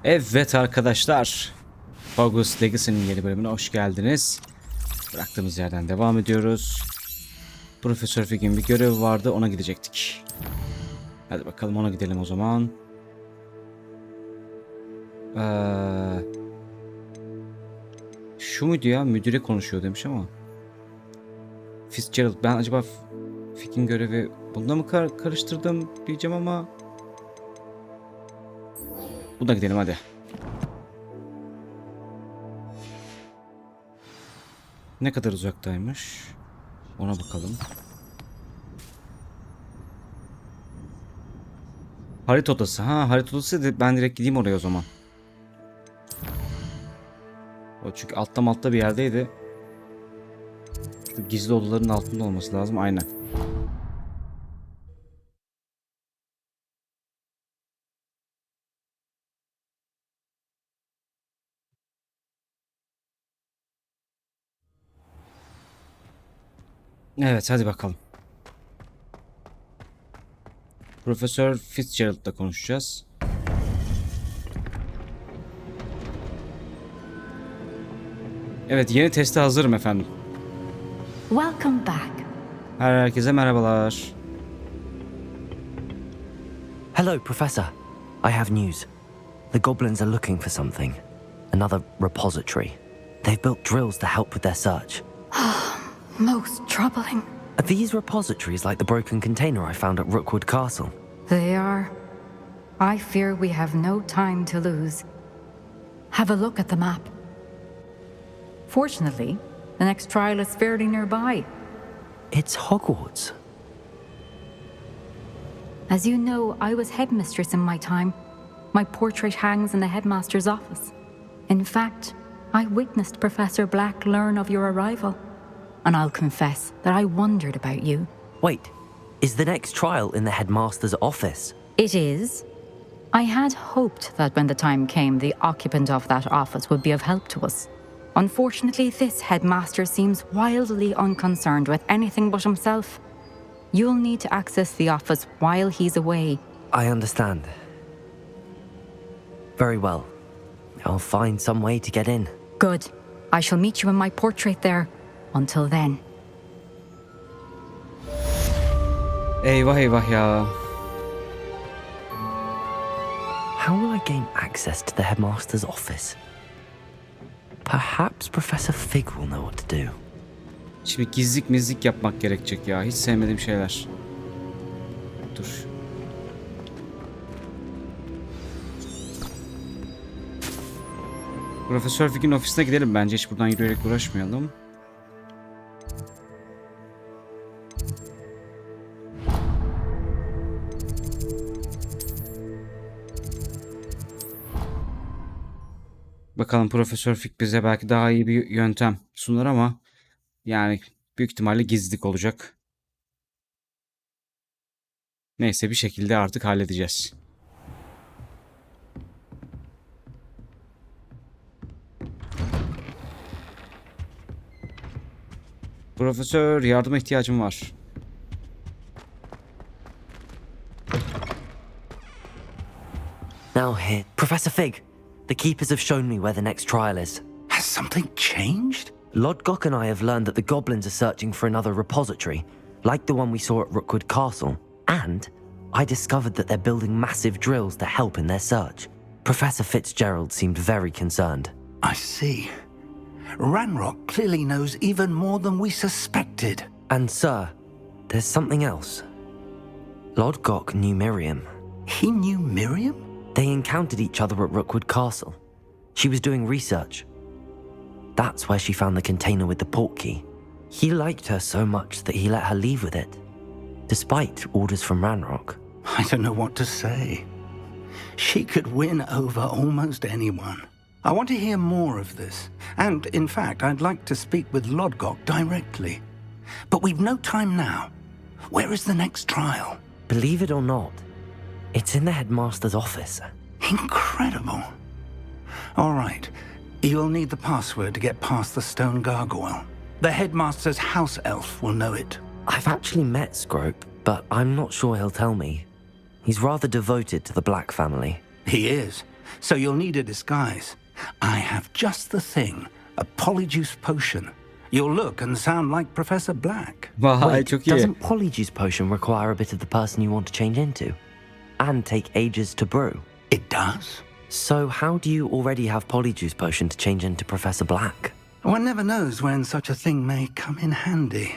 Evet arkadaşlar, Hogwarts Legacy'nin yeni bölümüne hoş geldiniz. Bıraktığımız yerden devam ediyoruz. Profesör Fig'in bir görevi vardı, ona gidecektik. Hadi bakalım ona gidelim o zaman. Şu muydu ya? Müdüre konuşuyor demiş ama. Fitzgerald, ben acaba Fig'in görevi bunda mı karıştırdım diyeceğim ama. Buna gidelim hadi. Ne kadar uzaktaymış? Ona bakalım. Harita odası. Ha, harita odası, ben direkt gideyim oraya o zaman. O çünkü altta bir yerdeydi. Şu gizli odaların altında olması lazım. Aynen. Evet, hadi bakalım. Profesör Fitzgerald'la konuşacağız. Evet, yeni teste hazırım efendim. Welcome back. Herkese merhabalar. Hello, Professor. I have news. The goblins are looking for something. Another repository. They've built drills to help with their search. Most troubling. Are these repositories like the broken container I found at Rookwood Castle? They are. I fear we have no time to lose. Have a look at the map. Fortunately, the next trial is fairly nearby. It's Hogwarts. As you know, I was headmistress in my time. My portrait hangs in the headmaster's office. In fact, I witnessed Professor Black learn of your arrival. And I'll confess that I wondered about you. Wait, is the next trial in the headmaster's office? It is. I had hoped that when the time came, the occupant of that office would be of help to us. Unfortunately, this headmaster seems wildly unconcerned with anything but himself. You'll need to access the office while he's away. I understand. Very well. I'll find some way to get in. Good. I shall meet you in my portrait there. Until then. Eyvah eyvah ya. How will I gain access to the headmaster's office? Perhaps Professor Fig will know what to do. Şimdi gizlilik yapmak gerekecek ya. Hiç sevmediğim şeyler. Dur. Profesör Fig'in ofisine gidelim bence. Hiç buradan yürüyerek uğraşmayalım. Bakalım Profesör Fig bize belki daha iyi bir yöntem sunar ama yani büyük ihtimalle gizlilik olacak. Neyse bir şekilde artık halledeceğiz. Profesör, yardıma ihtiyacım var. Now here, Professor Fig. The keepers have shown me where the next trial is. Has something changed? Lodgok and I have learned that the goblins are searching for another repository, like the one we saw at Rookwood Castle. And I discovered that they're building massive drills to help in their search. Professor Fitzgerald seemed very concerned. I see. Ranrock clearly knows even more than we suspected. And sir, there's something else. Lodgok knew Miriam. He knew Miriam? They encountered each other at Rookwood Castle. She was doing research. That's where she found the container with the portkey. He liked her so much that he let her leave with it, despite orders from Ranrock. I don't know what to say. She could win over almost anyone. I want to hear more of this. And, in fact, I'd like to speak with Lodgok directly. But we've no time now. Where is the next trial? Believe it or not, it's in the headmaster's office. Incredible. All right. You'll need the password to get past the stone gargoyle. The headmaster's house elf will know it. I've actually met Scrope, but I'm not sure he'll tell me. He's rather devoted to the Black family. He is. so you'll need a disguise. I have just the thing, a polyjuice potion. You'll look and sound like Professor Black. Vay çok iyi. Doesn't polyjuice potion require a bit of the person you want to change into? And take ages to brew? It does. So how do you already have polyjuice potion to change into Professor Black? One never knows when such a thing may come in handy.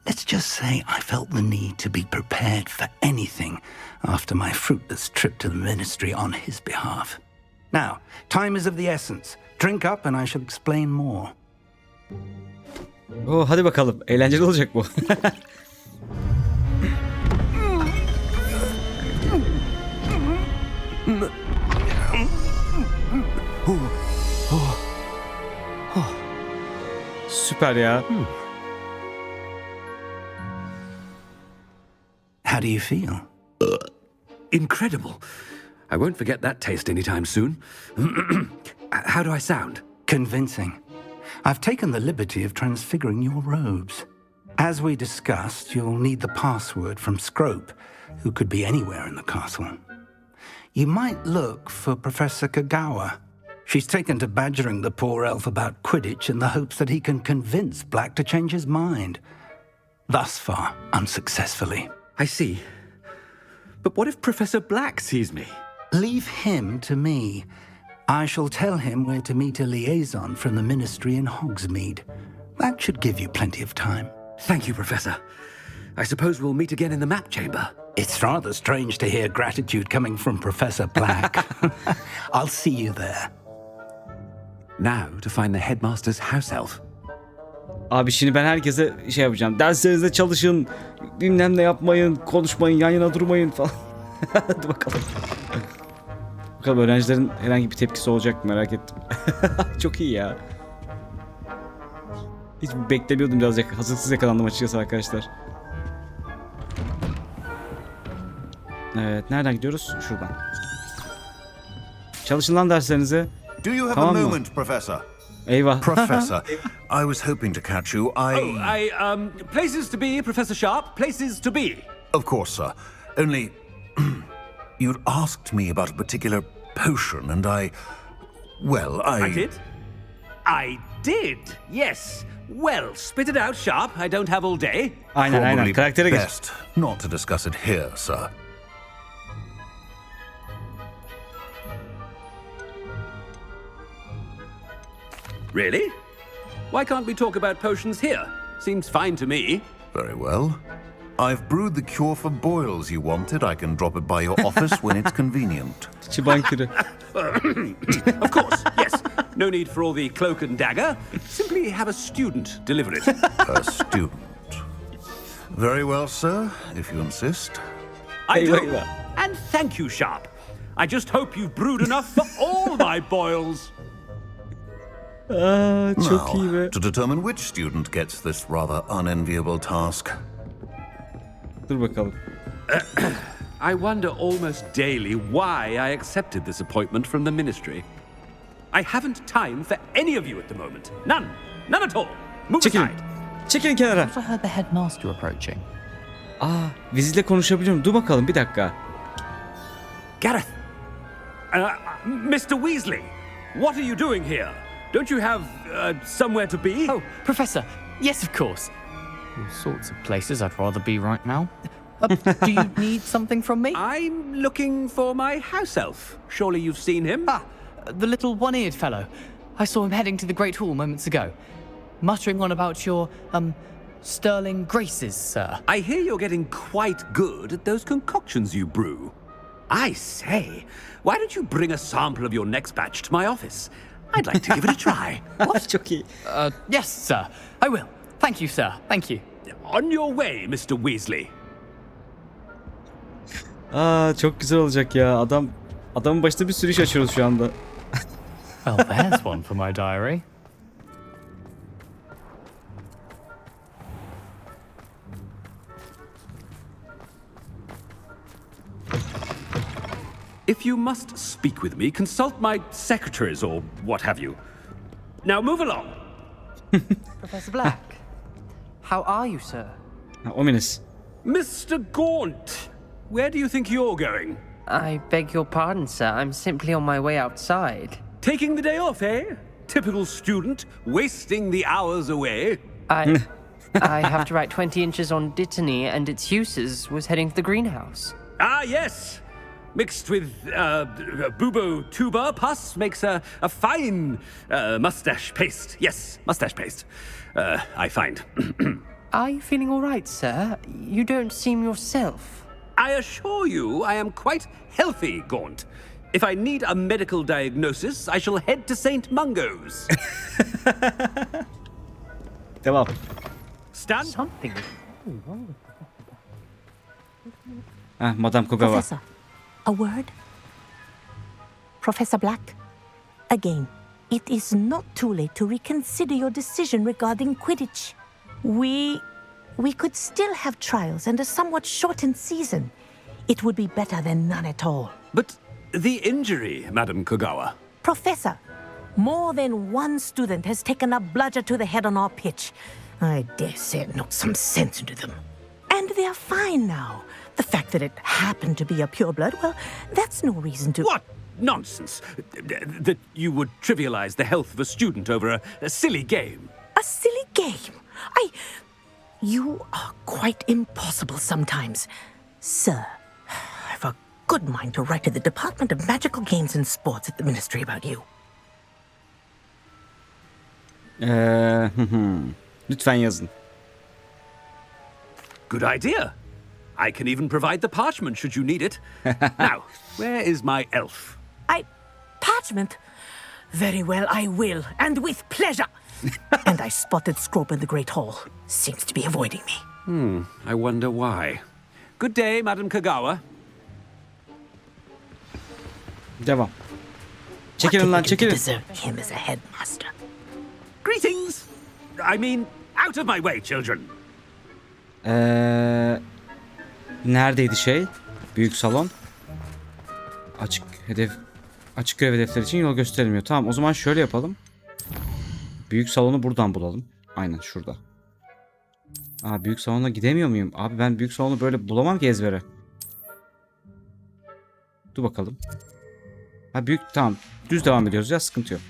Let's just say I felt the need to be prepared for anything after my fruitless trip to the ministry on his behalf. Now, time is of the essence. Drink up and I shall explain more. Oh, hadi bakalım. Eğlenceli olacak bu. Süper ya. How do you feel? Incredible. I won't forget that taste anytime soon. How do I sound? Convincing. I've taken the liberty of transfiguring your robes. As we discussed, you'll need the password from Scrope, who could be anywhere in the castle. You might look for Professor Kagawa. She's taken to badgering the poor elf about Quidditch in the hopes that he can convince Black to change his mind. Thus far, unsuccessfully. I see. But what if Professor Black sees me? Leave him to me. I shall tell him where to meet a liaison from the ministry in Hogsmeade. That should give you plenty of time. Thank you, Professor. I suppose we'll meet again in the map chamber. It's rather strange to hear gratitude coming from Professor Black. I'll see you there. Now to find the headmaster's house elf. Abi şimdi ben herkese şey yapacağım. Derslerinizde çalışın. Bilmem ne yapmayın. Konuşmayın. Yan yana durmayın falan. Hadi bakalım. Bakalım öğrencilerin herhangi bir tepkisi olacak mı merak ettim. Çok iyi ya. Hiç beklemiyordum, biraz hazırsız yakalandım açıkçası arkadaşlar. Evet, nereden gidiyoruz? Şuradan. Çalışın lan derslerinize. Do you have Tamam a mı? moment, Professor? Eyvah. Professor, I was hoping to catch you. Places to be, Professor Sharp. Places to be. Of course, sir. Only, you'd asked me about a particular potion, and I I did, yes. Well, spit it out, Sharp. I don't have all day. Aynen. Probably Karaktere geç. best not to discuss it here, sir. Really? Why can't we talk about potions here? Seems fine to me. Very well. I've brewed the cure for boils you wanted. I can drop it by your office when it's convenient. Çıban kürü. Of course, yes. No need for all the cloak and dagger. Simply have a student deliver it. A student. Very well, sir, if you insist. I do. Eyvah. And thank you, Sharp. I just hope you've brewed enough for all my boils. Çok iyi be. To determine which student gets this rather unenviable task. Dur bakalım. I wonder almost daily why I accepted this appointment from the ministry. I haven't time for any of you at the moment. None. None at all. Move Çekilin. aside. Çekilin kenara. I heard the headmaster approaching. Vizile konuşabiliyorum. Dur bakalım bir dakika. Gareth. Mr. Weasley. What are you doing here? Don't you have somewhere to be? Oh, Professor. Yes, of course. All sorts of places I'd rather be right now. Do you need something from me? I'm looking for my house elf. Surely you've seen him? The little one-eared fellow. I saw him heading to the Great Hall moments ago, muttering on about your, sterling graces, sir. I hear you're getting quite good at those concoctions you brew. I say, why don't you bring a sample of your next batch to my office? I'd like to give it a try. Çok iyi. Yes, sir. I will. Thank you, sir. Thank you. On your way, Mr. Weasley. Çok güzel olacak ya. Adamın başında bir sürü iş açıyoruz şu anda. Well, there's one for my diary. If you must speak with me, consult my secretaries or what have you. Now move along. Professor Black, how are you, sir? Ominous. Mr. Gaunt, where do you think you're going? I beg your pardon, sir. I'm simply on my way outside. Taking the day off, eh? Typical student, wasting the hours away. I have to write 20 inches on Dittany and its uses. Was heading to the greenhouse. Ah, yes. Mixed with bubo tuber pus makes a fine mustache paste. Yes, mustache paste. I find. Are you feeling all right, sir? You don't seem yourself. I assure you I am quite healthy, Gaunt. If I need a medical diagnosis, I shall head to St. Mungo's. Devam. Stand. Something. Madame Kogawa. Professor, a word? Professor Black, again, it is not too late to reconsider your decision regarding Quidditch. We could still have trials and a somewhat shortened season. It would be better than none at all. But the injury, Madame Kogawa. Professor, more than one student has taken a bludger to the head on our pitch. I dare say it knocked some sense into them. And they're fine now. The fact that it happened to be a pureblood, well, that's no reason to... What nonsense! That you would trivialize the health of a student over a silly game. A silly game? You are quite impossible sometimes. Sir, I've a good mind to write to the Department of Magical Games and Sports at the Ministry about you. Lütfen yazın. Good idea. I can even provide the parchment should you need it. Now, where is my elf? Parchment? Very well, I will, and with pleasure. And I spotted Scrope in the Great Hall. Seems to be avoiding me. I wonder why. Good day, Madame Kogawa. Devam. Çekilin lan, To çekilin. deserve him as a headmaster. Greetings! I mean, out of my way, children. Neredeydi şey? Büyük salon. Açık görev hedefleri için yol gösterilmiyor. Tamam, o zaman şöyle yapalım. Büyük salonu buradan bulalım. Aynen şurada. Büyük salona gidemiyor muyum? Abi ben büyük salonu böyle bulamam ki ezbere. Dur bakalım. Tamam. Düz devam ediyoruz ya, sıkıntı yok.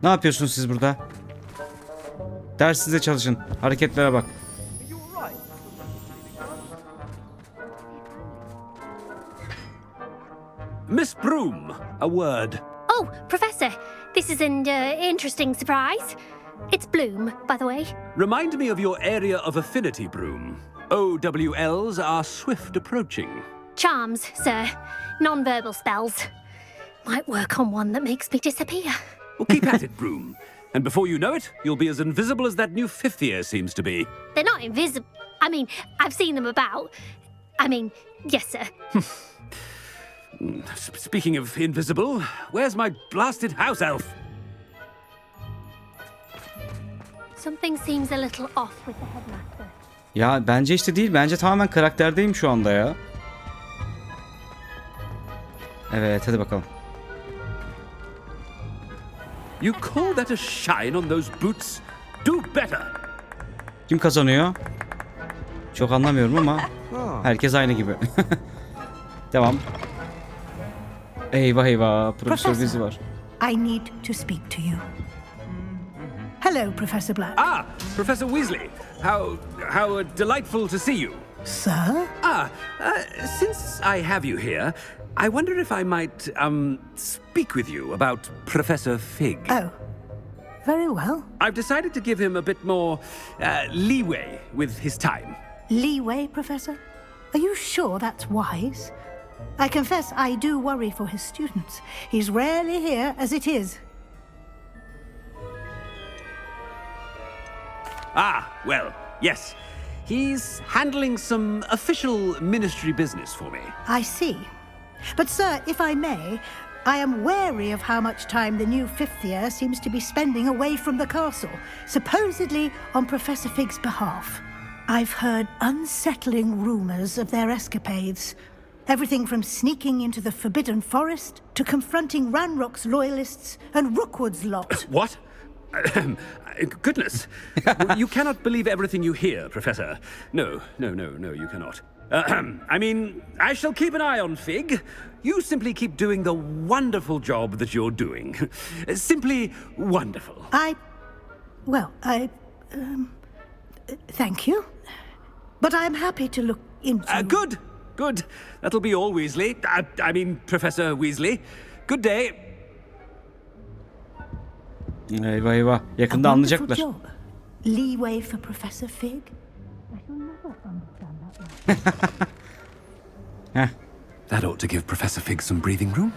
Ne yapıyorsunuz siz burada? Dersinize çalışın. Hareketlere bak. Miss Broom, a word. Oh, Professor, this is an interesting surprise. It's Bloom, by the way. Remind me of your area of affinity, Broom. OWLs are swift approaching. Charms, sir. Non-verbal spells. Might work on one that makes me disappear. Well, keep at it, Broom. And before you know it, you'll be as invisible as that new fifth year seems to be. They're not invisible. I mean, I've seen them about. I mean, yes, sir. Speaking of invisible, where's my blasted house elf? Something seems a little off with the headmaster. Ya bence işte değil. Bence tamamen karakterdeyim şu anda ya. Evet, hadi bakalım. You call that a shine on those boots? Do better. Kim kazanıyor? Çok anlamıyorum ama herkes aynı gibi. Devam. Eyvah eyvah, Profesör Vizi var. I need to speak to you. Hello, Professor Black. Professor Weasley. How delightful to see you. Sir? Since I have you here, I wonder if I might, speak with you about Professor Fig. Oh, very well. I've decided to give him a bit more, leeway with his time. Leeway, Professor? Are you sure that's wise? I confess I do worry for his students. He's rarely here as it is. Well, yes. He's handling some official ministry business for me. I see. But, sir, if I may, I am wary of how much time the new fifth year seems to be spending away from the castle, supposedly on Professor Fig's behalf. I've heard unsettling rumors of their escapades. Everything from sneaking into the Forbidden Forest to confronting Ranrock's loyalists and Rookwood's lot. What? Goodness. You cannot believe everything you hear, Professor. No, you cannot. I mean, I shall keep an eye on Fig. You simply keep doing the wonderful job that you're doing. Simply wonderful. Thank you. But I'm happy to look into... Good. That'll be all, Weasley. I mean, Professor Weasley. Good day. Eyvah eyvah. Yakında anlayacaklar. Job. Leeway for Professor Fig. I shall never understand that one. That ought to give Professor Fig some breathing room.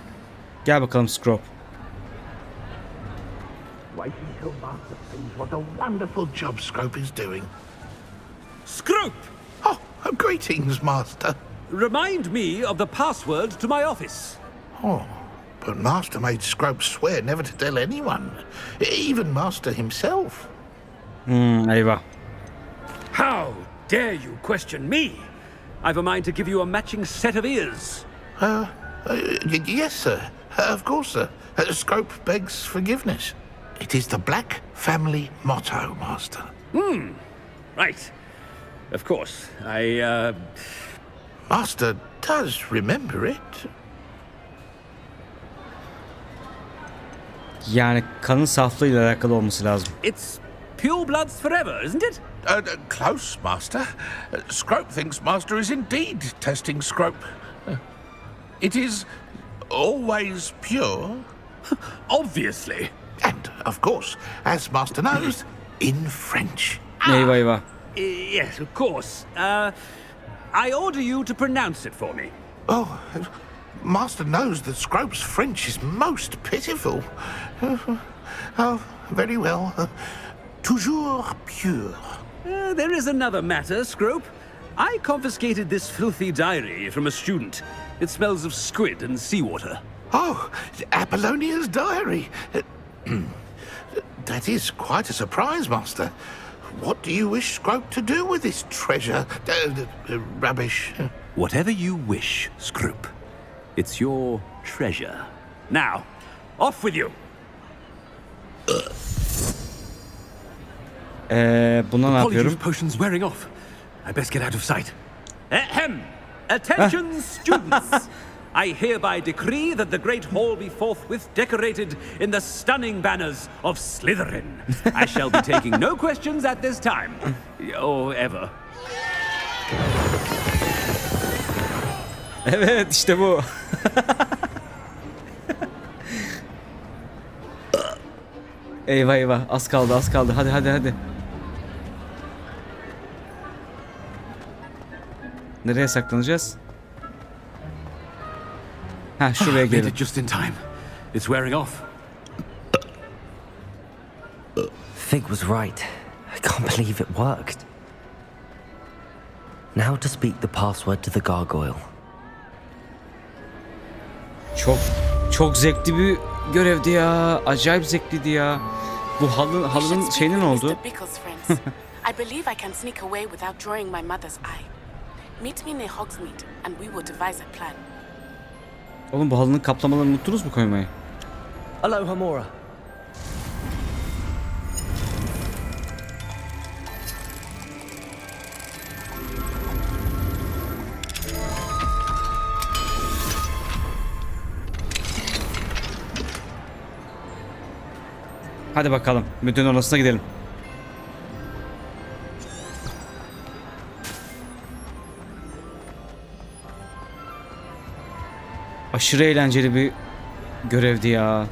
Gel bakalım Scrop. Wait until Master sees what a wonderful job Scrope is doing. Scrope! Oh, greetings, Master. Remind me of the password to my office. Oh, but Master made Scrope swear never to tell anyone, even Master himself. Eyvah. How dare you question me? I've a mind to give you a matching set of ears. Yes, sir. Of course, sir. Scrope begs forgiveness. It is the Black family motto, Master. Right. Of course. Master does remember it. Yani kanın saflığıyla alakalı olması lazım. It's pure bloods forever, isn't it? Close, Master. Scrope thinks Master is indeed testing Scrope. It is always pure. Obviously. And, of course, as Master knows, in French. Eyvah eyvah. Yes, of course. I order you to pronounce it for me. Oh, Master knows that Scrope's French is most pitiful. Oh, very well. Toujours pure. There is another matter, Scrope. I confiscated this filthy diary from a student. It smells of squid and seawater. Oh, Apollonia's diary. That is quite a surprise, Master. What do you wish Scrope to do with this treasure? Rubbish. Whatever you wish, Scrope. It's your treasure. Now, off with you. Buna ne yapıyorum? Potion's wearing off. I best get out of sight. Ahem! Attention, students! I hereby decree that the Great Hall be forthwith decorated in the stunning banners of Slytherin. I shall be taking no questions at this time. Or ever. Evet, işte bu. Eyvah eyvah. Az kaldı. Hadi. Nereye saklanacağız? Şuraya Made gelin. it just in time. It's wearing off. Fig was right. I can't believe it worked. Now to speak the password to the gargoyle. Çok zevkli bir görevdi ya. Acayip zevkliydi ya. Bu halının şeyine ne oldu? I believe I can sneak away without drawing my mother's eye. Meet me near Hogsmeade and we will devise a plan. Oğlum bu halının kaplamalarını unuttunuz mu koymayı? Aloha Mora. Hadi bakalım. Müdürün odasına gidelim. Aşırı eğlenceli bir görevdi ya.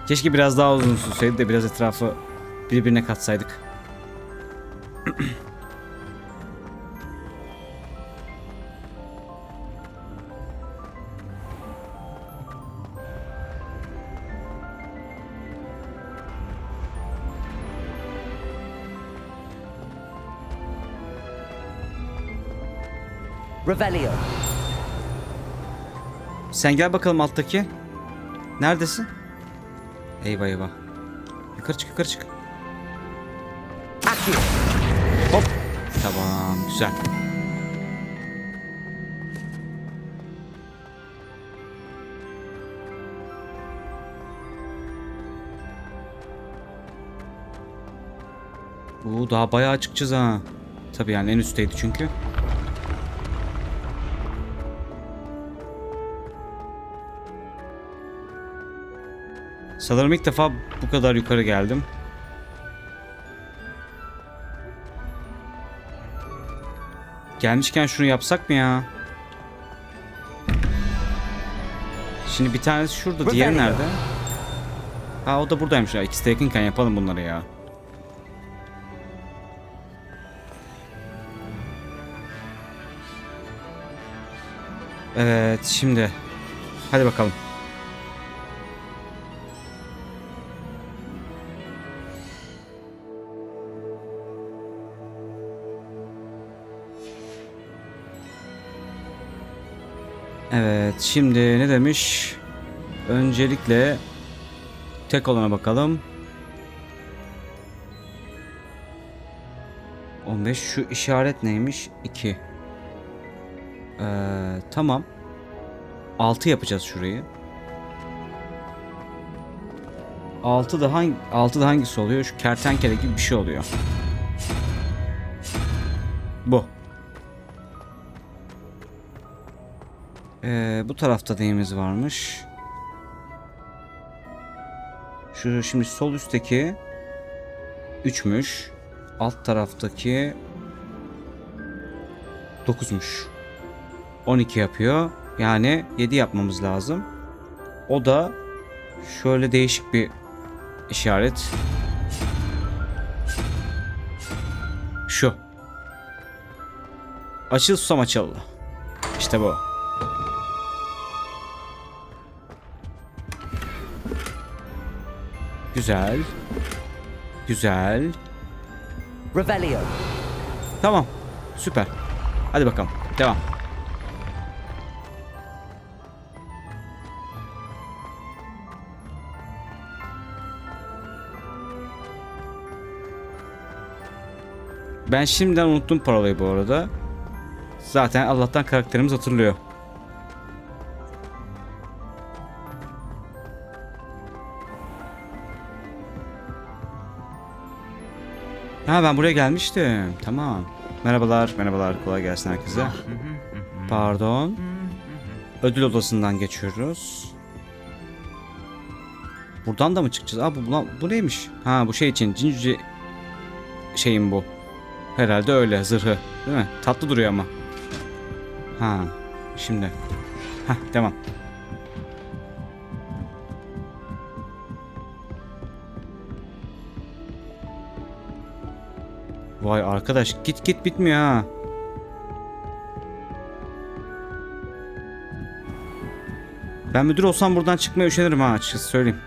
Keşke biraz daha uzun sürseydi de biraz etrafı birbirine katsaydık. Revelio. Sen gel bakalım alttaki. Neredesin? Eyvah eyvah. Yukarı çık. Tamam, güzel. Daha bayağı çıkacağız ha. Tabii yani en üstteydi çünkü. Sanırım ilk defa bu kadar yukarı geldim. Gelmişken şunu yapsak mı ya? Şimdi bir tanesi şurada, diğeri nerede? Ha, o da buradaymış ya. İkisi de yakınken yapalım bunları ya. Evet, şimdi hadi bakalım. Evet, şimdi ne demiş? Öncelikle tek olana bakalım. 15, şu işaret neymiş? 2. Tamam. 6 yapacağız şurayı. 6'da hangisi oluyor? Şu kertenkele gibi bir şey oluyor. Bu. Bu tarafta neyimiz varmış? Şu şimdi sol üstteki 3'müş. Alt taraftaki 9'muş. 12 yapıyor. Yani 7 yapmamız lazım. O da şöyle değişik bir işaret. Şu. Açıl susam açıl. İşte bu. Güzel. Güzel. Revelio. Tamam. Süper. Hadi bakalım. Devam. Ben şimdiden unuttum parolayı bu arada. Zaten Allah'tan karakterimiz hatırlıyor. Ha, ben buraya gelmiştim. Tamam. Merhabalar, merhabalar. Kolay gelsin herkese. Pardon. Ödül odasından geçiyoruz. Buradan da mı çıkacağız? Aa, bu neymiş? Ha, bu şey için. Cinci şeyim bu. Herhalde öyle, zırhı. Değil mi? Tatlı duruyor ama. Ha, şimdi. Ha, tamam. Vay arkadaş, git bitmiyor ha. Ben müdür olsam buradan çıkmaya üşenirim ha, açıkçası söyleyeyim.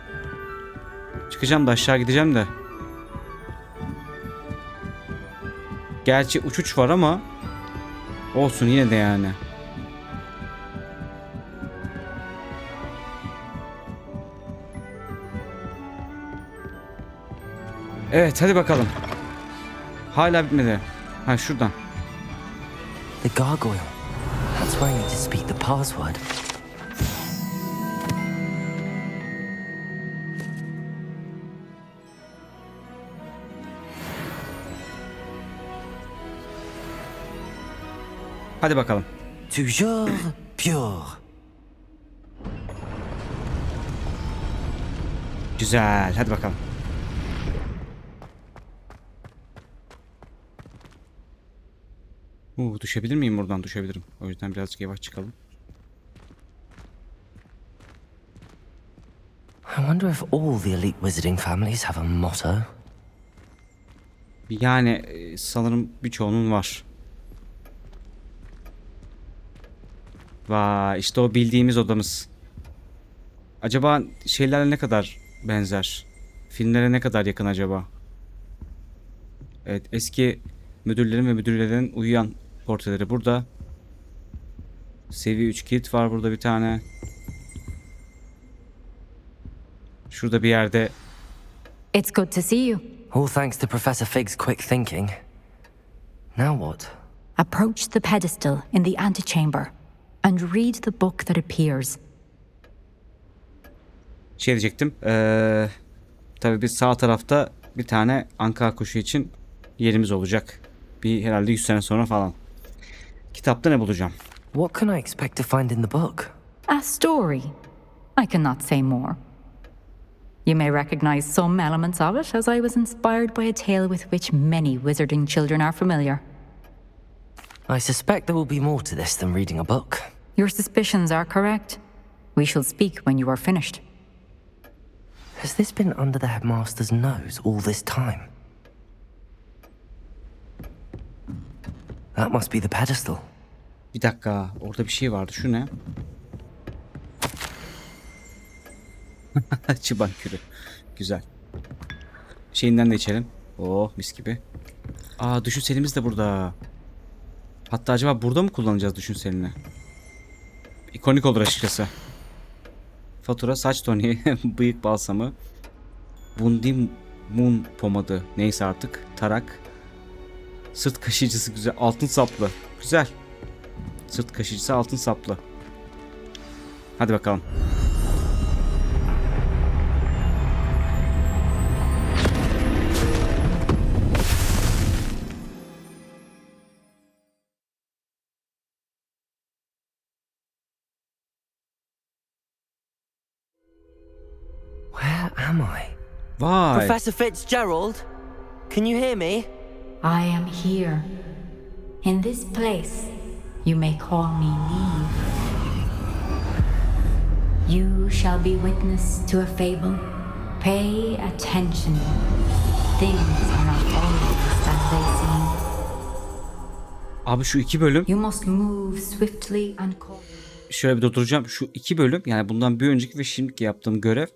Çıkacağım da aşağı gideceğim de. Gerçi uçuş var ama olsun yine de yani. Evet, hadi bakalım. Hala bitmedi. Ha, şuradan. The gargoyle. That's where I need to speak the password. Hadi bakalım. Toujours pure. Güzel. Hadi bakalım. Düşebilir miyim buradan? Düşebilirim. O yüzden birazcık yavaş çıkalım. I wonder if all the elite wizarding families have a motto. Yani sanırım birçoğunun var. Vay, işte o bildiğimiz odamız. Acaba şeylerle ne kadar benzer? Filmlere ne kadar yakın acaba? Evet, eski müdürlerin ve müdürlerin uyuyan portreleri burada. Seviye 3 kit var burada bir tane. Şurada bir yerde. It's good to see you. All thanks to Professor Fig's quick thinking. Now what? Approach the pedestal in the antechamber and read the book that appears. Şey diyecektim. Tabii biz sağ tarafta bir tane anka kuşu için yerimiz olacak. Bir herhalde 100 sene sonra falan. Kitapta ne bulacağım? What can I expect to find in the book? A story. I cannot say more. You may recognize some elements of it, as I was inspired by a tale with which many wizarding children are familiar. I suspect there will be more to this than reading a book. Your suspicions are correct. We shall speak when you are finished. Has this been under the headmaster's nose all this time? That must be the pedestal. Bir dakika, orada bir şey vardı. Şu ne? Çıban kürü. Güzel. Şeyinden de içelim. Oh, mis gibi. Aa, düşünselimiz de burada. Hatta acaba burada mı kullanacağız düşünselini? İkonik olur açıkçası. Fatura, saç toniği, bıyık balsamı, Wundi Moon pomadı, neyse artık, tarak, sırt kaşıyıcısı güzel, altın saplı, güzel. Sırt kaşıyıcısı altın saplı. Hadi bakalım. Where am I? Vay. Professor Fitzgerald? Can you hear me? I am here. In this place, you may call me Neve. You shall be witness to a fable. Pay attention. Things are not always as they seem. Abi şu 2 bölüm. You must move swiftly and cautiously. Şöyle bir durduracağım. Şu 2 bölüm, yani bundan bir önceki ve şimdiki yaptığım görev,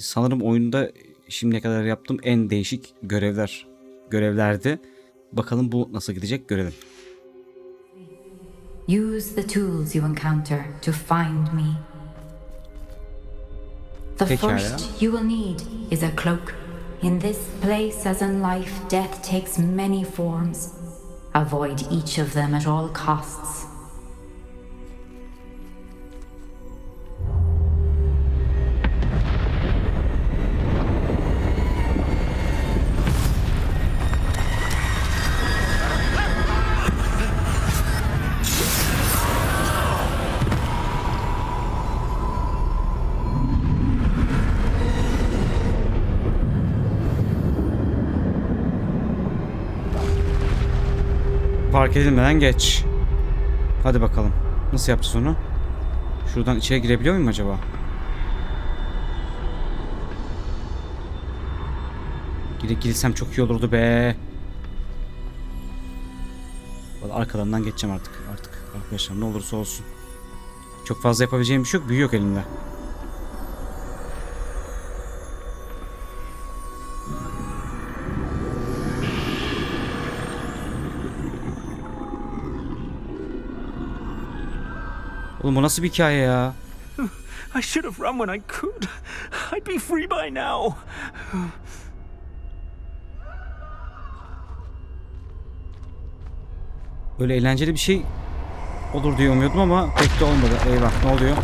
sanırım oyunda şimdiye kadar yaptığım en değişik görevlerdi. Bakalım bu nasıl gidecek, görelim. Use the tools you encounter to find me. The Pekala. first you will need is a cloak. In this place, as in life, death takes many forms. Avoid each of them at all costs. Fark edilmeden geç. Hadi bakalım. Nasıl yapacağız onu? Şuradan içeri girebiliyor muyum acaba? Girsem çok iyi olurdu be. Vallahi arkalarından geçeceğim artık arkadaşlar, ne olursa olsun. Çok fazla yapabileceğim bir şey yok. Büyü yok elimde. Oğlum bu nasıl bir hikaye ya? I should have run when I could. I'd be free by now. Böyle eğlenceli bir şey olur diye umuyordum ama pek de olmadı. Eyvah, ne oluyor?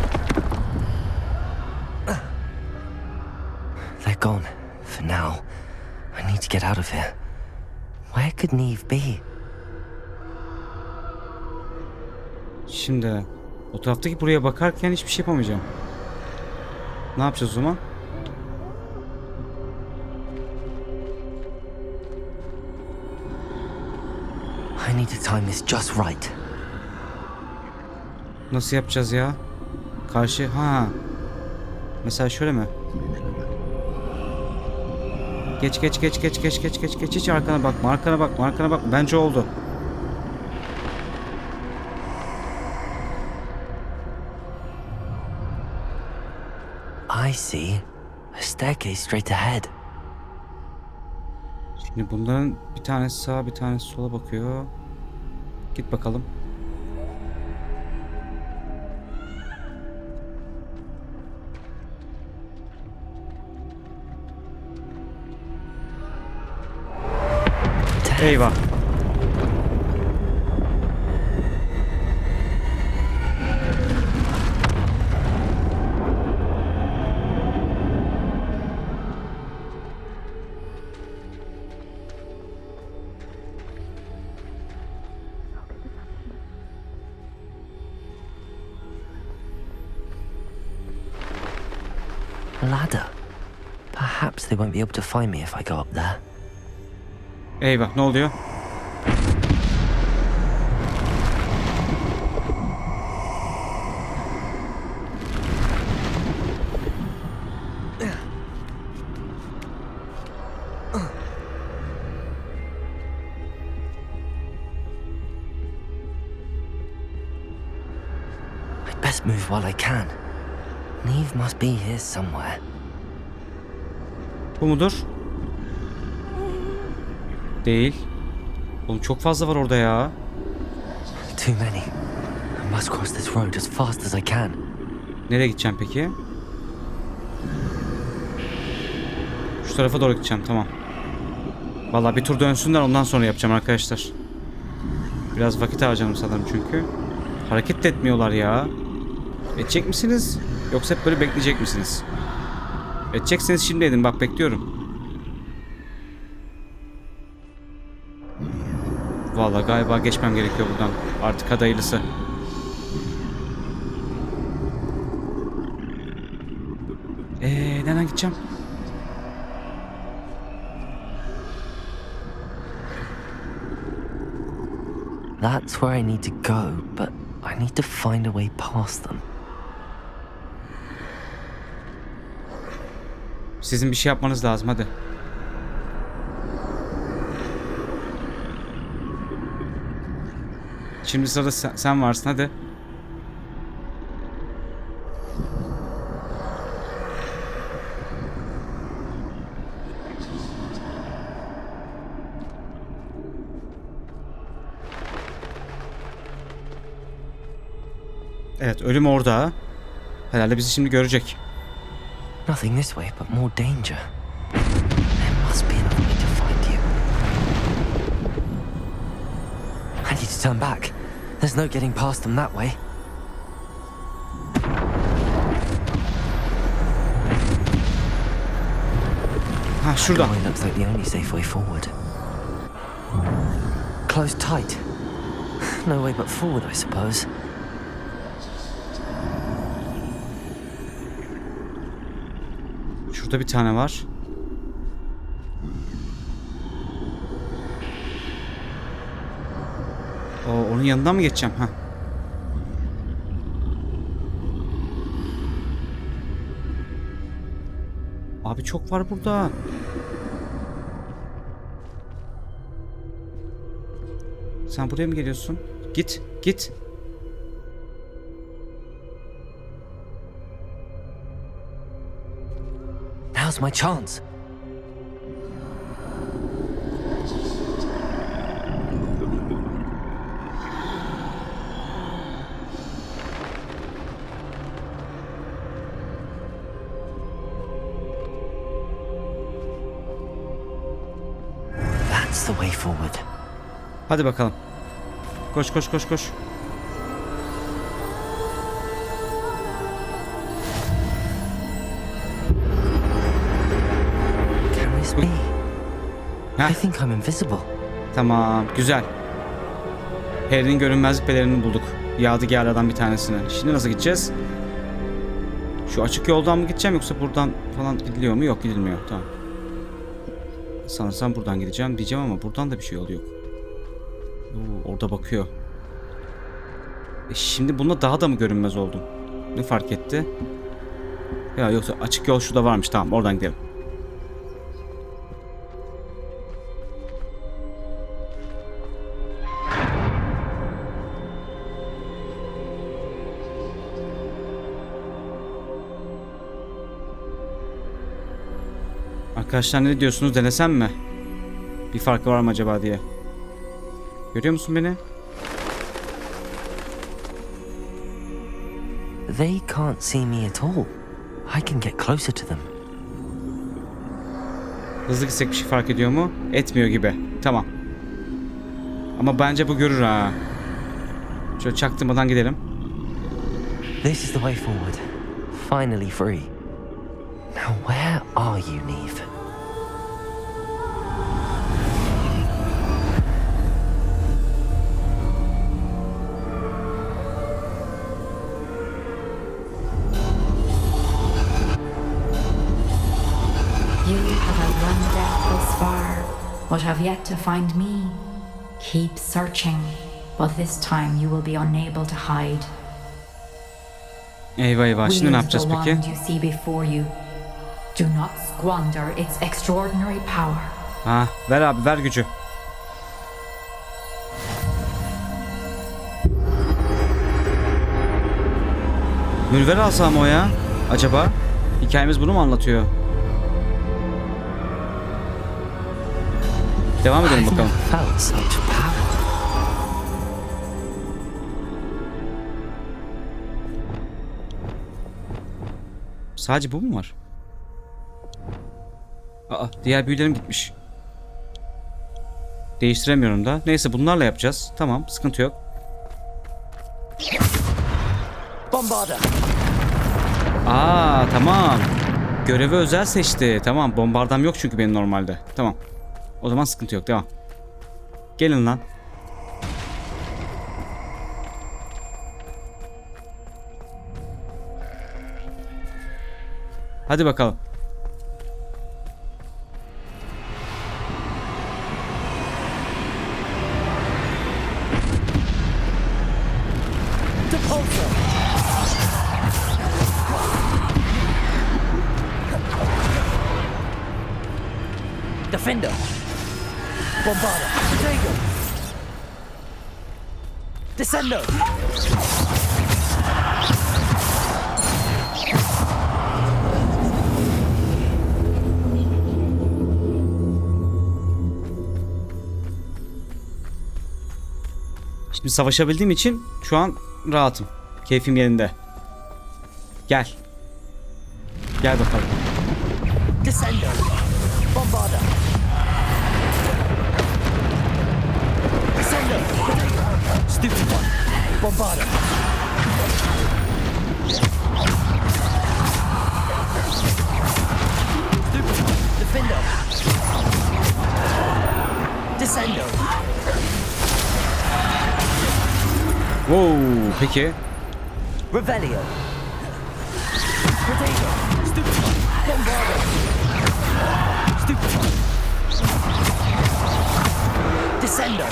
They're gone. For now. I need to get out of here. Where could Neve be? Şimdi o taraftaki buraya bakarken hiçbir şey yapamayacağım. Ne yapacağız o zaman? I need to time this just right. Nasıl yapacağız ya? Karşı mesela şöyle mi? Geç hiç arkana bakma. Bence oldu. I see. A staircase straight ahead. Şimdi bunların bir tanesi sağa, bir tanesi sola bakıyor. Git bakalım. Eyvah. A ladder. Perhaps they won't be able to find me if I go up there. Eyvah, ne oluyor? I'd best move while I can. Neve must be here somewhere. Bu mudur? Değil. Oğlum çok fazla var orada ya. Too many. I must cross this road as fast as I can. Nereye gideceğim peki? Şu tarafa doğru gideceğim, tamam. Vallahi bir tur dönsünler, ondan sonra yapacağım arkadaşlar. Biraz vakit harcadım sanırım çünkü. Hareket de etmiyorlar ya. Edecek misiniz? Yoksa hep böyle bekleyecek misiniz? Edecekseniz şimdi edin, bak bekliyorum. Vallahi galiba geçmem gerekiyor buradan. Artık hadi hayırlısı. Nereden gideceğim? That's where I need to go, but I need to find a way past them. Sizin bir şey yapmanız lazım, hadi. Şimdi sırada sen varsın, hadi. Evet, ölüm orada. Herhalde bizi şimdi görecek. Nothing this way, but more danger. There must be another way to find you. I need to turn back. There's no getting past them that way. Ha, şurada. That way looks like the only safe way forward. Closed tight. No way but forward, I suppose. Şurada bir tane var. Onun yanından mı geçeceğim? Ha. Abi çok var burada. Sen buraya mı geliyorsun? Git, git. Now's my chance. That's the way forward. Hadi bakalım. Koş koş koş koş. I think I'm invisible. Tamam, güzel. Harry'nin görünmezlik pelerini bulduk. Yadigarlardan bir tanesini. Şimdi nasıl gideceğiz? Şu açık yoldan mı gideceğim yoksa buradan falan gidiliyor mu? Yok, gidilmiyor. Tamam. Sanırsam buradan gideceğim diyeceğim ama buradan da bir şey oluyor. Orada bakıyor. Şimdi bunda daha da mı görünmez oldum? Ne fark etti? Ya yoksa açık yol şurada varmış. Tamam, oradan gidelim. Arkadaşlar ne diyorsunuz? Denesem mi? Bir farkı var mı acaba diye. Görüyor musun beni? They can't see me at all. I can get closer to them. Hızlı gitsek bir şey fark ediyor mu? Etmiyor gibi. Tamam. Ama bence bu görür ha. Şöyle çaktırmadan gidelim. This is the way forward. Finally free. Now where are you, Neve? but have yet to find me. Keep searching, but this time you will be unable to hide. Eyvah eyvah. Şimdi ne Wield yapacağız the peki? wand you see before you. Do not squander its extraordinary power. Ha, ver abi, ver gücü. Mürver alsam o ya. Acaba? Hikayemiz bunu mu anlatıyor? Devam edelim bakalım. Felt such power. Sadece bu mu var? Aa, diğer büyülerim gitmiş. Değiştiremiyorum da. Neyse, bunlarla yapacağız. Tamam, sıkıntı yok. Bombarda. Aa, tamam. Görevi özel seçti. Tamam, bombardam yok çünkü benim normalde. Tamam. O zaman sıkıntı yok. Devam. Gelin lan. Hadi bakalım. Defender. Bombarda. Protego. Descendo. Şimdi savaşabildiğim için şu an rahatım. Keyfim yerinde. Gel. Gel bakalım. Descendo. Bombarda. Descendo. Stupid one. Bombarda. Stupid one. Defendo. Descendo. Wow, peki. Revelio. Potato. Stupid one. Bombarda. Stupid one. Descendo.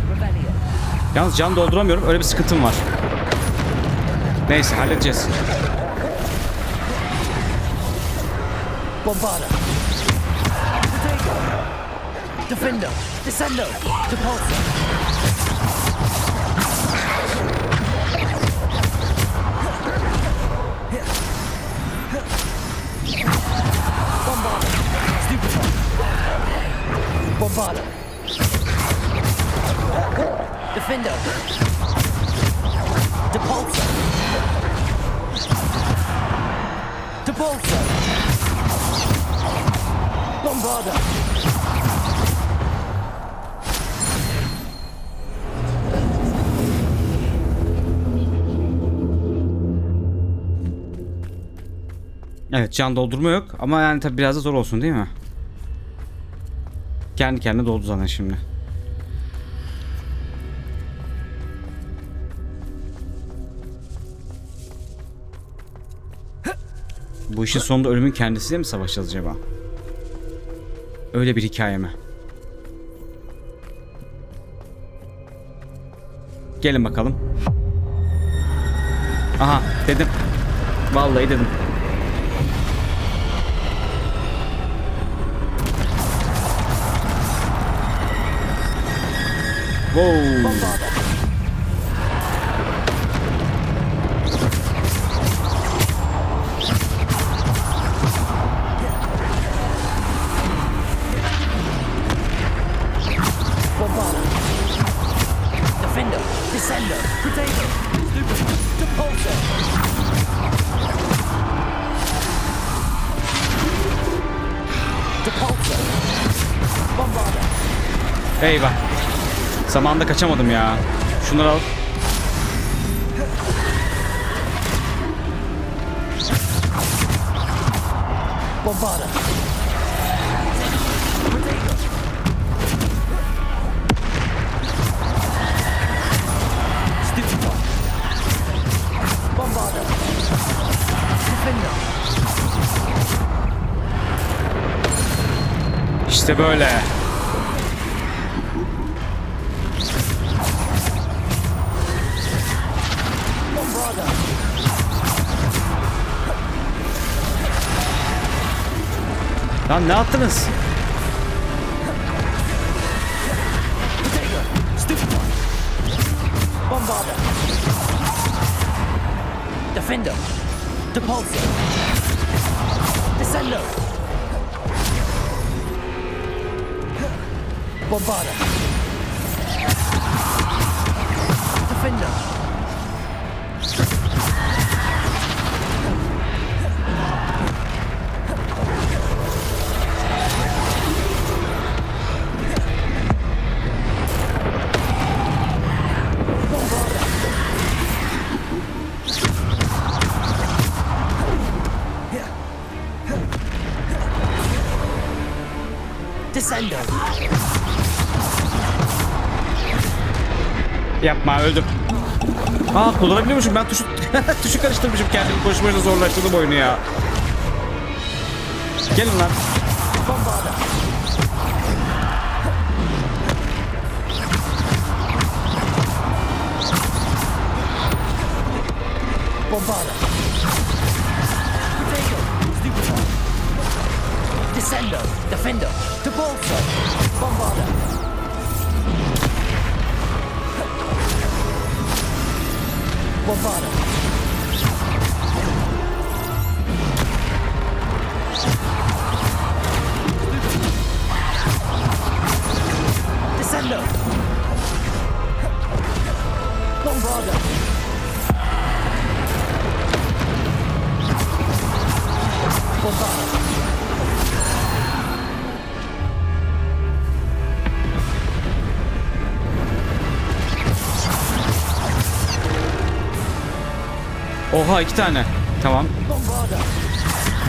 Revelio. Yalnız can dolduramıyorum. Öyle bir sıkıntım var. Neyse, halledeceğiz. Bombarda. Potato. Defendo. Descendo. Depulso. Bombarda. Stupid one. Bombarda. Defendo. Depulso. Depulso. Bombarda. Evet, can doldurma yok ama yani tabi biraz da zor olsun değil mi? Kendi kendine doldu zaten şimdi. Bu işin sonunda ölümün kendisiyle mi savaşacağız acaba? Öyle bir hikaye mi? Gelin bakalım. Aha, dedim. Vallahi dedim. Wow. Bombarda. Defender. Descendo. Potato. Stupid. Depulso. Depulso. Bombarda. Eyvah. Zamanında kaçamadım ya. Şunları al. Bombarda. Potato. Stupid one. Bombarda. Defender. İşte böyle. Lan ne yaptınız? Bombarder. Defender. Depulsor. Descendo. Bombarder. Defender. Descendo. Yapma, öldüm. Aa, kullanabiliyormuşum. Ben tuşu karıştırmışım kendimi. Boşu boşuna zorlaştırdım oyunu ya. Gelin lan. Bombarder. Bombarder. Descendo. Defender. Depulsor. Bombarder. Bombarder. Descendo. Bombarder. Bombarder. Oha, 2 tane. Tamam. Bombarder.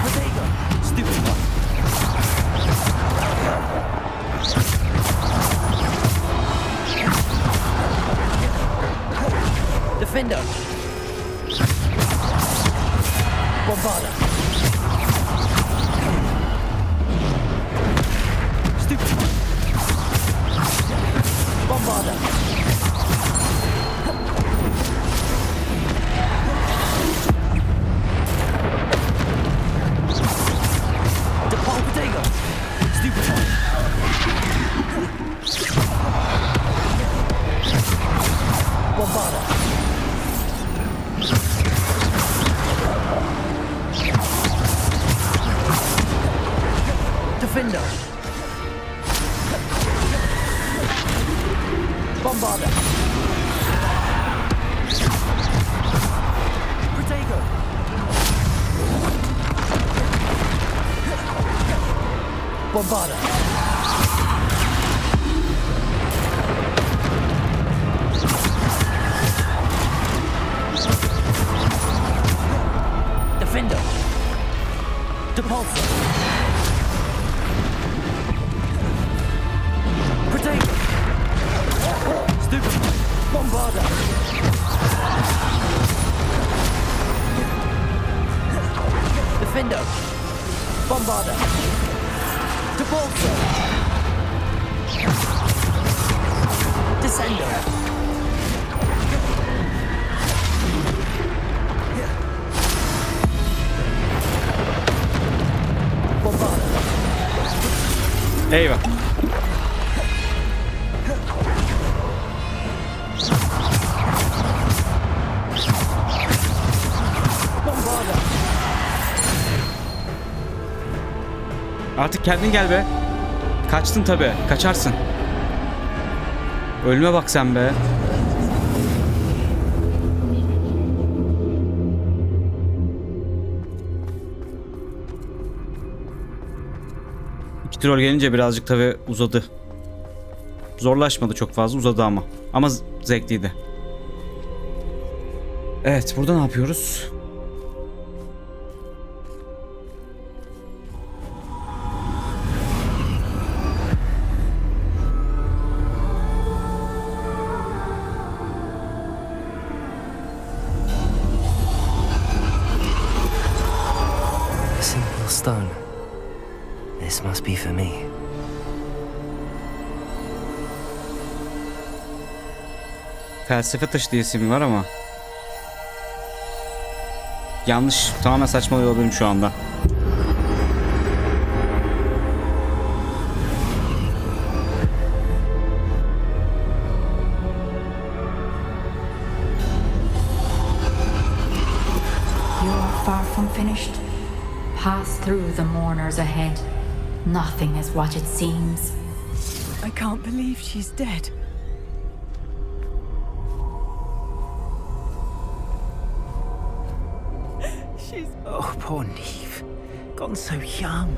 Protego. Stupid one. Defender. Bombarder. Stupid one. Bombarder. Potato. Stupid one. Bombarder. Defender. Bombarder. Potato. Bombarder. Defender. Depulsor. Potato. Stupid. Bombarder. Defender. Bombarder. Depulsor. Descendo. Bombarder. Eyvah. Bombarder. Artık kendin gel be. Kaçtın tabi. Kaçarsın. Ölüme bak sen be. İki troll gelince birazcık tabi uzadı. Zorlaşmadı çok fazla, uzadı ama. Ama zevkliydi. Evet, burada ne yapıyoruz? A simple stone. This must be for me. felsefe taşı diye isim var ama yanlış, tamamen saçmalıyor olabilirim şu anda. You are far from finished. Pass through the mourners ahead. Nothing is what it seems. I can't believe she's dead. Oh, poor Neve. Gone so young.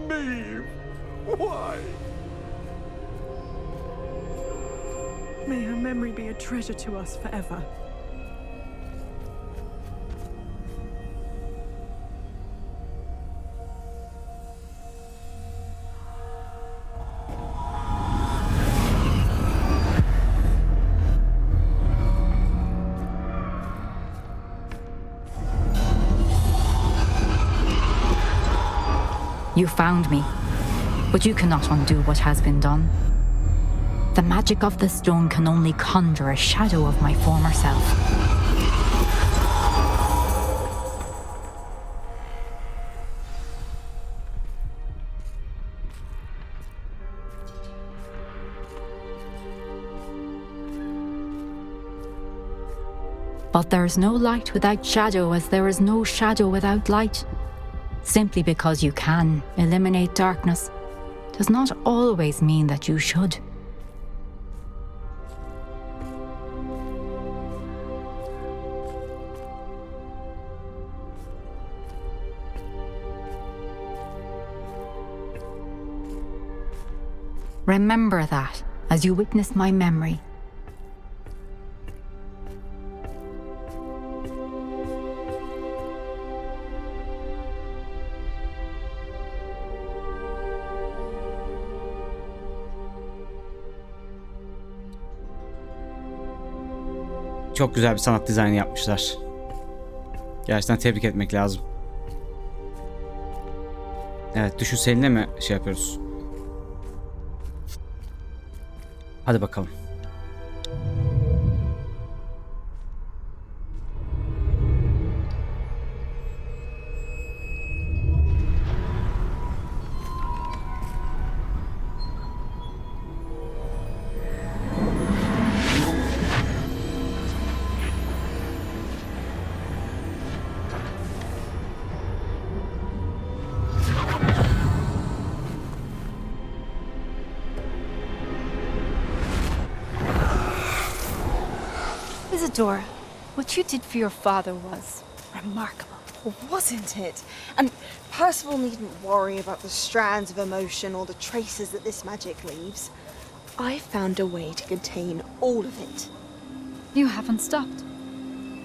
Neve, why? May her memory be a treasure to us forever. You found me, but you cannot undo what has been done. The magic of the stone can only conjure a shadow of my former self. But there is no light without shadow, as there is no shadow without light. Simply because you can eliminate darkness does not always mean that you should. Remember that as you witness my memory. Çok güzel bir sanat dizaynı yapmışlar. Gerçekten tebrik etmek lazım. Evet, düşünseline mi şey yapıyoruz? Hadi bakalım. Isadora, what you did for your father was remarkable, wasn't it? And Percival needn't worry about the strands of emotion or the traces that this magic leaves. I found a way to contain all of it. You haven't stopped.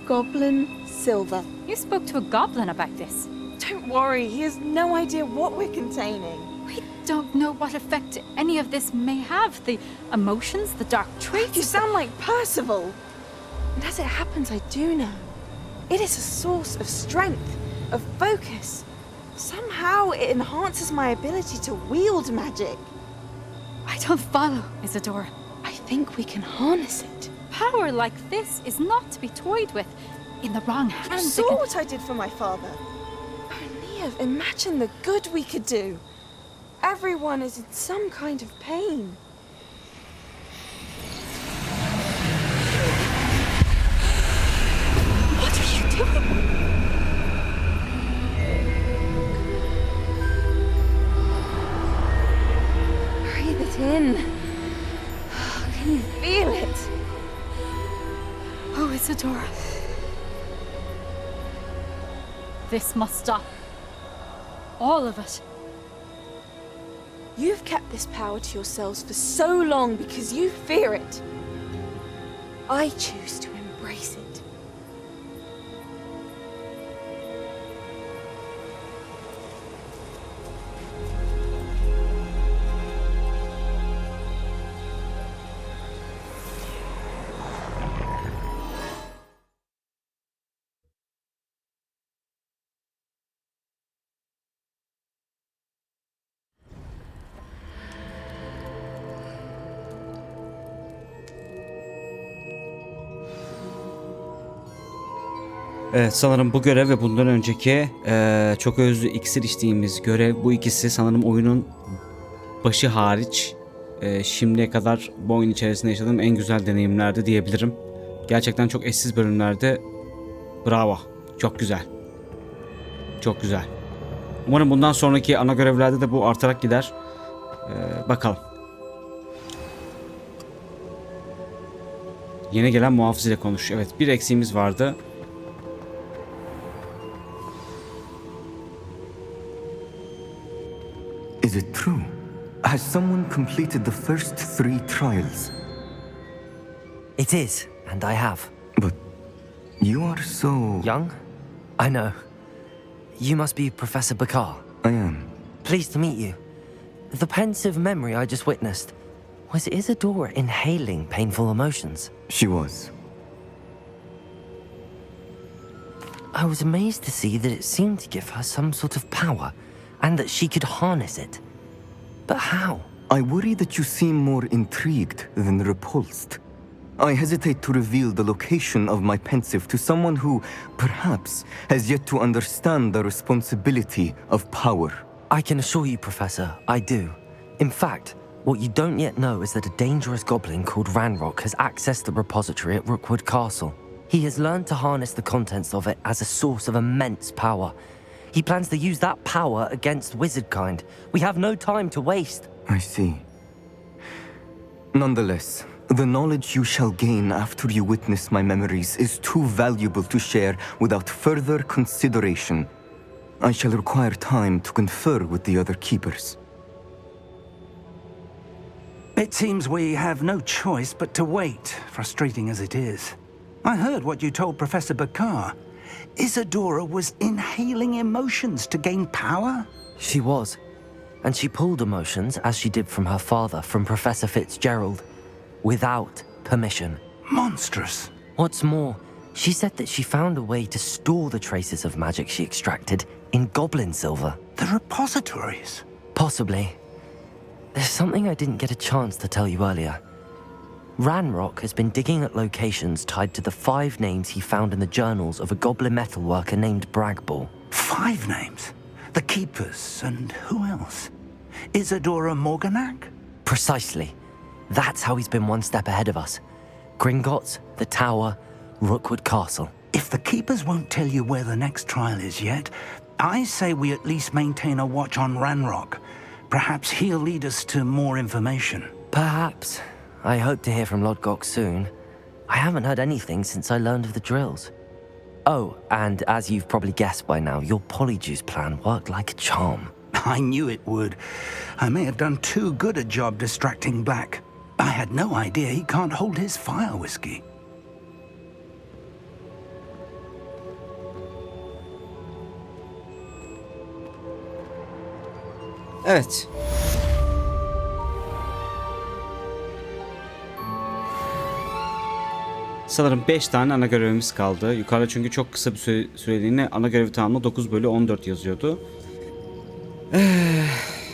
Goblin Silver. You spoke to a goblin about this. Don't worry, he has no idea what we're containing. We don't know what effect any of this may have. The emotions, the dark traits. You sound like Percival. And as it happens, I do know. It is a source of strength, of focus. Somehow it enhances my ability to wield magic. I don't follow, Isadora. I think we can harness it. Power like this is not to be toyed with. In the wrong hands. You saw what I did for my father. Oh, Neve, imagine the good we could do. Everyone is in some kind of pain. Breathe it in. Can you feel it? Oh, Isadora. This must stop. All of it. You've kept this power to yourselves for so long because you fear it. I choose to embrace it. Evet, sanırım bu görev ve bundan önceki çok özlü iksir içtiğimiz görev, bu ikisi sanırım oyunun başı hariç şimdiye kadar bu oyun içerisinde yaşadığım en güzel deneyimlerdi diyebilirim. Gerçekten çok eşsiz bölümlerdi. Bravo. Çok güzel. Çok güzel. Umarım bundan sonraki ana görevlerde de bu artarak gider. Bakalım. Yeni gelen muhafız ile konuş. Evet, bir eksiğimiz vardı. Is it true? Has someone completed the first 3 trials? It is, and I have. But you are so... Young? I know. You must be Professor Bakar. I am. Pleased to meet you. The pensive memory I just witnessed, was Isadora inhaling painful emotions? She was. I was amazed to see that it seemed to give her some sort of power, and that she could harness it. But how? I worry that you seem more intrigued than repulsed. I hesitate to reveal the location of my pensive to someone who, perhaps, has yet to understand the responsibility of power. I can assure you, Professor, I do. In fact, what you don't yet know is that a dangerous goblin called Ranrock has accessed the repository at Rookwood Castle. He has learned to harness the contents of it as a source of immense power. He plans to use that power against wizardkind. We have no time to waste. I see. Nonetheless, the knowledge you shall gain after you witness my memories is too valuable to share without further consideration. I shall require time to confer with the other keepers. It seems we have no choice but to wait, frustrating as it is. I heard what you told Professor Bakar. Isadora was inhaling emotions to gain power? She was. And she pulled emotions, as she did from her father, from Professor Fitzgerald, without permission. Monstrous. What's more, she said that she found a way to store the traces of magic she extracted in goblin silver. The repositories? Possibly. There's something I didn't get a chance to tell you earlier. Ranrock has been digging at locations tied to the 5 names he found in the journals of a goblin metalworker named Bragball. 5 names? The Keepers, and who else? Isadora Morganac? Precisely. That's how he's been one step ahead of us. Gringotts, the Tower, Rookwood Castle. If the Keepers won't tell you where the next trial is yet, I say we at least maintain a watch on Ranrock. Perhaps he'll lead us to more information. Perhaps. I hope to hear from Lodgok soon. I haven't heard anything since I learned of the drills. Oh, and as you've probably guessed by now, your Polyjuice plan worked like a charm. I knew it would. I may have done too good a job distracting Black. I had no idea he can't hold his fire whiskey. Evet. Sanırım 5 tane ana görevimiz kaldı. Yukarıda çünkü çok kısa bir süreliğine ana görevi tamamla 9 bölü 14 yazıyordu.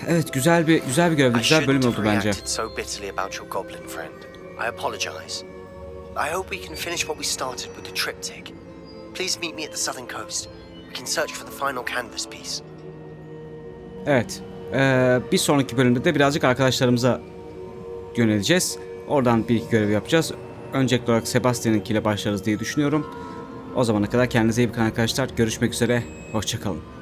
Evet, güzel bir görevdi, güzel bir bölüm oldu bence. So bitterly about your goblin friend. I apologize. I hope we can finish what we started with the triptych. Please meet me at the southern coast. We can search for the final canvas piece. Evet. Bir sonraki bölümde de birazcık arkadaşlarımıza yöneleceğiz. Oradan bir iki görev yapacağız. Öncelikli olarak Sebastian'ınkiyle başlarız diye düşünüyorum. O zamana kadar kendinize iyi bakın arkadaşlar. Görüşmek üzere. Hoşça kalın.